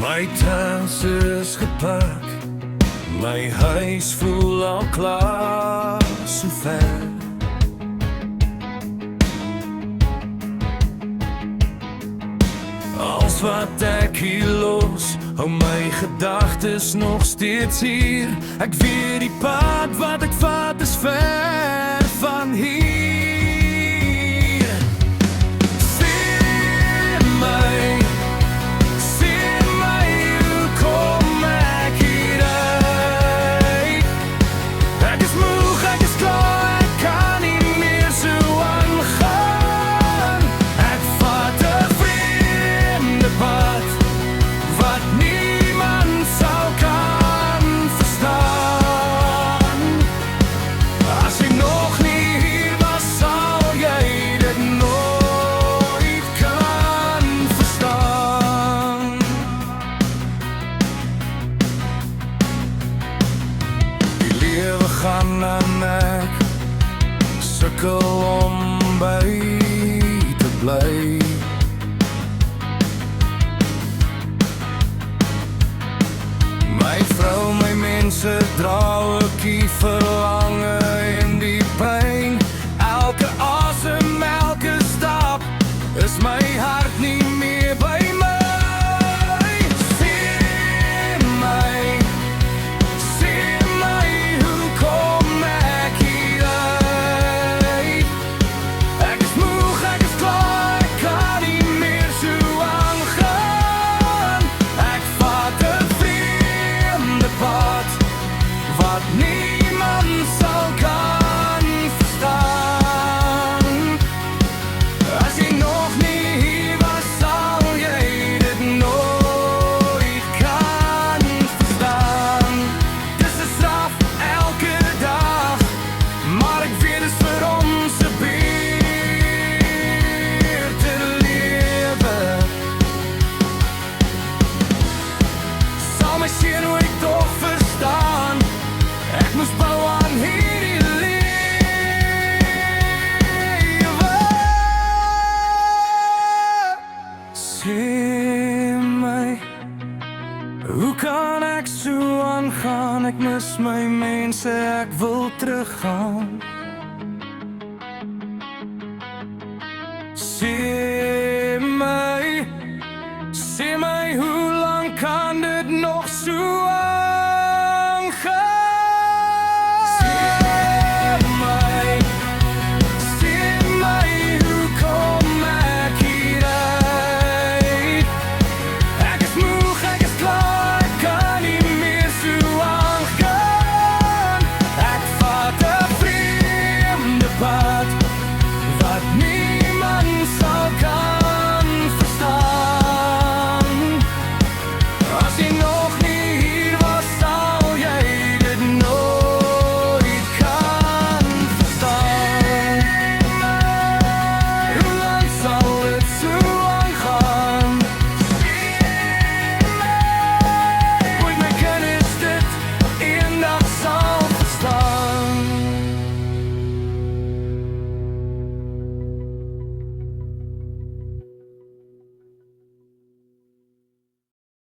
My tas is gepak, my huis voel al klaar so ver. Als wat ek hier los, hou my gedagtes nog steeds hier. Ek weet die pad wat ek vat is ver van hier. Sien my, hoe kom ek hier uit? Ek is moeg, ek is klaar, ek kan nie meer so aangaan. Ek vat 'n vreemde pad wat niemand sou kan verstaan. As jy nog nie hier was, sal jy dit nooit kan verstaan. Die lewe gaan en ek sukkel om by te bly. My vrou, my mense, dra ek die verlange en die pyn. Elke asem, elke stap, is my hart nie meer by my. Sien my, hoe kom ek hier uit? Ek is moeg, ek is klaar, ek kan nie meer so aangaan. Ek vat 'n vreemde pad wat niemand sal kan verstaan. As jy nog nie hier was, sal jy dit nooit kan verstaan. Dis 'n straf elke dag, maar ek weet dis vir ons 'n beter lewe. Sal my seën ooit tog verstaan? Ek moes bou aan hierdie lewe. Sien my, hoe kan ek so aangaan? Ek mis my mense, ek wil teruggaan. Sien